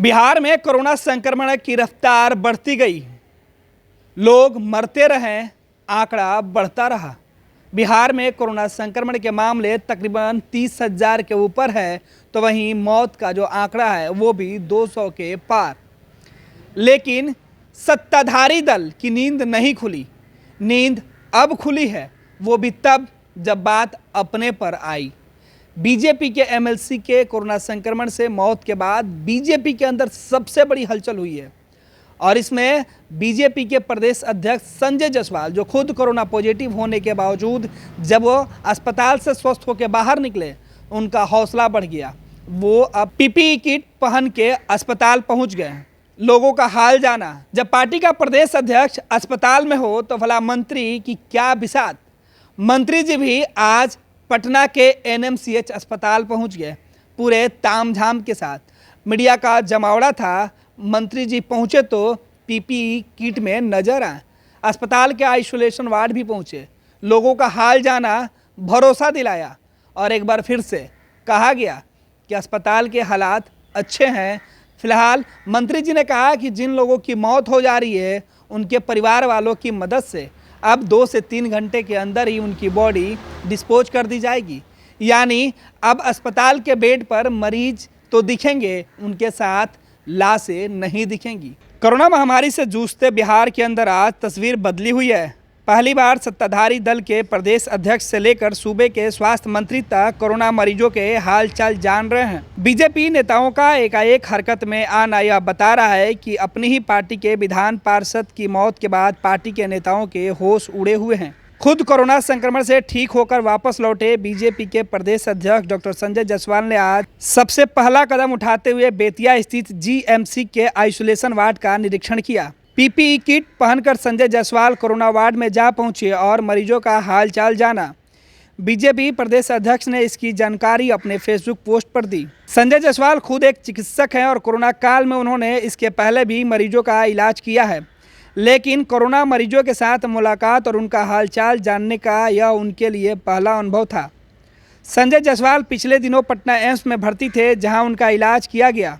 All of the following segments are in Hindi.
बिहार में कोरोना संक्रमण की रफ्तार बढ़ती गई, लोग मरते रहे, आंकड़ा बढ़ता रहा। बिहार में कोरोना संक्रमण के मामले तकरीबन 30,000 के ऊपर है, तो वहीं मौत का जो आंकड़ा है वो भी 200 के पार। लेकिन सत्ताधारी दल की नींद नहीं खुली। नींद अब खुली है, वो भी तब जब बात अपने पर आई। बीजेपी के एमएलसी के कोरोना संक्रमण से मौत के बाद बीजेपी के अंदर सबसे बड़ी हलचल हुई है और इसमें बीजेपी के प्रदेश अध्यक्ष संजय जायसवाल, जो खुद कोरोना पॉजिटिव होने के बावजूद जब वो अस्पताल से स्वस्थ होकर बाहर निकले, उनका हौसला बढ़ गया। वो अब पीपीई किट पहन के अस्पताल पहुंच गए। लोगों का हाल जाना। जब पार्टी का प्रदेश अध्यक्ष अस्पताल में हो तो भला मंत्री की क्या बिसात। मंत्री जी भी आज पटना के एनएमसीएच अस्पताल पहुंच गए, पूरे तामझाम के साथ। मीडिया का जमावड़ा था। मंत्री जी पहुंचे तो पीपीई किट में नजर आए। अस्पताल के आइसोलेशन वार्ड भी पहुंचे। लोगों का हाल जाना, भरोसा दिलाया और एक बार फिर से कहा गया कि अस्पताल के हालात अच्छे हैं। फिलहाल मंत्री जी ने कहा कि जिन लोगों की मौत हो जा रही है, उनके परिवार वालों की मदद से अब 2 से 3 घंटे के अंदर ही उनकी बॉडी डिस्पोज कर दी जाएगी। यानी अब अस्पताल के बेड पर मरीज तो दिखेंगे, उनके साथ लाशें नहीं दिखेंगी। कोरोना महामारी से जूझते बिहार के अंदर आज तस्वीर बदली हुई है। पहली बार सत्ताधारी दल के प्रदेश अध्यक्ष से लेकर सूबे के स्वास्थ्य मंत्री तक कोरोना मरीजों के हाल चाल जान रहे हैं। बीजेपी नेताओं का एकाएक हरकत में आना यह बता रहा है कि अपनी ही पार्टी के विधान पार्षद की मौत के बाद पार्टी के नेताओं के होश उड़े हुए हैं। खुद कोरोना संक्रमण से ठीक होकर वापस लौटे बीजेपी के प्रदेश अध्यक्ष डॉक्टर संजय जायसवाल ने आज सबसे पहला कदम उठाते हुए बेतिया स्थित जीएमसी के आइसोलेशन वार्ड का निरीक्षण किया। पीपीई किट पहनकर संजय जायसवाल कोरोना वार्ड में जा पहुंचे और मरीजों का हालचाल जाना। बीजेपी प्रदेश अध्यक्ष ने इसकी जानकारी अपने फेसबुक पोस्ट पर दी। संजय जायसवाल खुद एक चिकित्सक हैं और कोरोना काल में उन्होंने इसके पहले भी मरीजों का इलाज किया है, लेकिन कोरोना मरीजों के साथ मुलाकात और उनका हालचाल जानने का यह उनके लिए पहला अनुभव था। संजय जायसवाल पिछले दिनों पटना एम्स में भर्ती थे, जहां उनका इलाज किया गया।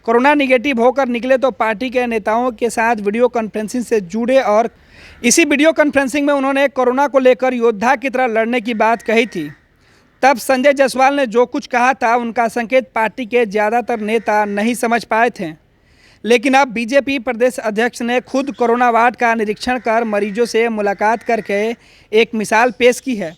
कोरोना निगेटिव होकर निकले तो पार्टी के नेताओं के साथ वीडियो कॉन्फ्रेंसिंग से जुड़े और इसी वीडियो कॉन्फ्रेंसिंग में उन्होंने कोरोना को लेकर योद्धा की तरह लड़ने की बात कही थी। तब संजय जायसवाल ने जो कुछ कहा था, उनका संकेत पार्टी के ज़्यादातर नेता नहीं समझ पाए थे। लेकिन अब बीजेपी प्रदेश अध्यक्ष ने खुद कोरोना वार्ड का निरीक्षण कर मरीजों से मुलाकात करके एक मिसाल पेश की है।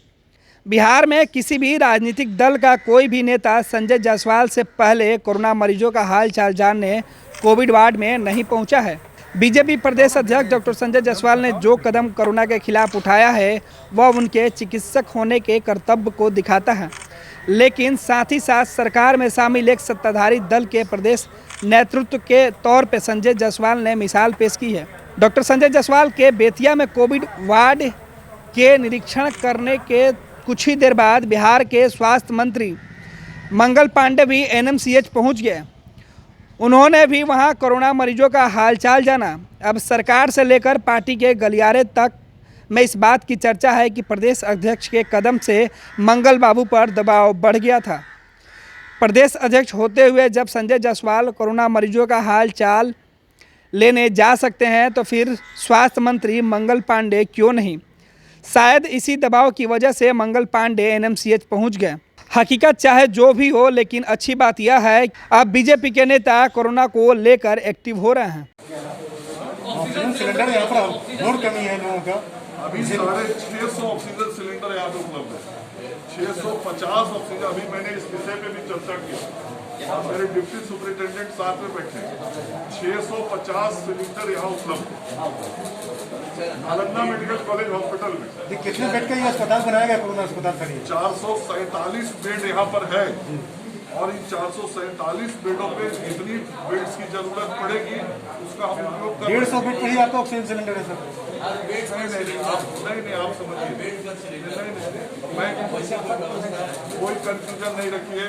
बिहार में किसी भी राजनीतिक दल का कोई भी नेता संजय जायसवाल से पहले कोरोना मरीजों का हाल चाल जानने कोविड वार्ड में नहीं पहुंचा है। बीजेपी प्रदेश अध्यक्ष डॉक्टर संजय जायसवाल ने जो कदम कोरोना के खिलाफ उठाया है, वह उनके चिकित्सक होने के कर्तव्य को दिखाता है। लेकिन साथ ही साथ सरकार में शामिल एक सत्ताधारी दल के प्रदेश नेतृत्व के तौर पर संजय जायसवाल ने मिसाल पेश की है। डॉक्टर संजय जायसवाल के बेतिया में कोविड वार्ड के निरीक्षण करने के कुछ ही देर बाद बिहार के स्वास्थ्य मंत्री मंगल पांडे भी एनएमसीएच पहुंच गए। उन्होंने भी वहां कोरोना मरीजों का हालचाल जाना। अब सरकार से लेकर पार्टी के गलियारे तक में इस बात की चर्चा है कि प्रदेश अध्यक्ष के कदम से मंगल बाबू पर दबाव बढ़ गया था। प्रदेश अध्यक्ष होते हुए जब संजय जायसवाल कोरोना मरीजों का हाल चाल लेने जा सकते हैं, तो फिर स्वास्थ्य मंत्री मंगल पांडे क्यों नहीं? शायद इसी दबाव की वजह से मंगल पांडे एनएमसीएच पहुंच गए। हकीकत चाहे जो भी हो, लेकिन अच्छी बात यह है अब बीजेपी के नेता कोरोना को लेकर एक्टिव हो रहे हैं। ऑक्सीजन सिलेंडर यहाँ पर और कमी है लोगों का। अभी 650 ऑक्सीजन सिलेंडर यहाँ पे उपलब्ध है। 650 ऑक्सीजन। अभी मैंने इस विषय पे भी चर्चा की, मेरे डिप्टी सुपरिटेंडेंट साथ में बैठे। 650 सिलेंडर यहाँ उपलब्ध है नालंदा मेडिकल कॉलेज हॉस्पिटल में। कितने बेड का ये अस्पताल बनाया गया? कोरोना अस्पताल का 447 बेड यहाँ पर है और इन 447 बेडों पे जितनी बेड्स की जरूरत पड़ेगी उसका हम उपयोग कर। 150 बेड पर ही आपका ऑक्सीजन सिलेंडर है सर? नहीं, आप समझिए। मैं कोई कंफ्यूजन नहीं रखिए।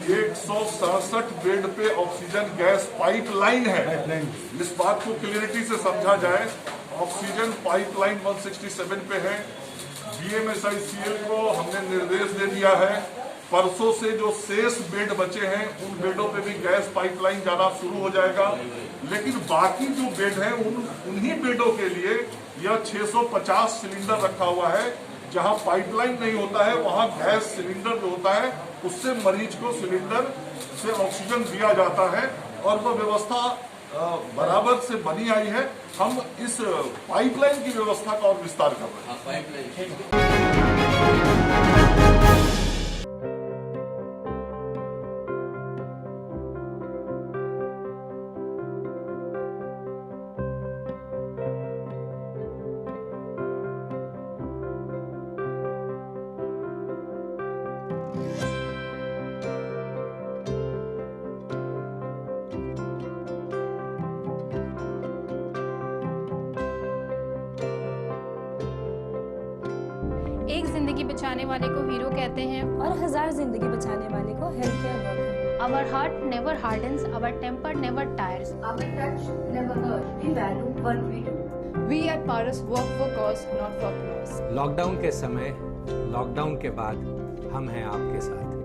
167 बेड पे ऑक्सीजन गैस पाइपलाइन है। इस बात को क्लियरिटी से समझा जाए। ऑक्सीजन पाइपलाइन 167 पे है। बीएमएसआईसीएल को हमने निर्देश दे दिया है परसों से जो शेष बेड बचे हैं उन बेडों पे भी गैस पाइपलाइन जाना शुरू हो जाएगा। लेकिन बाकी जो बेड हैं उन्हीं बेडों के लिए यह 650 सिलेंडर रखा हुआ है। जहां पाइपलाइन नहीं होता है वहां गैस सिलेंडर जो होता है उससे मरीज को सिलेंडर से ऑक्सीजन दिया जाता है और वह व्यवस्था बराबर से बनी आई है। हम इस पाइपलाइन की व्यवस्था का और विस्तार कर रहे हैं। एक जिंदगी बचाने वाले को हीरो कहते हैं और 1000 जिंदगी बचाने वाले को health care worker. Our heart never hardens, our temper never tires. Our touch never hurt. We value what we do. We at Paras work for cause, not for applause. Lockdown के समय, लॉकडाउन के बाद हम हैं आपके साथ।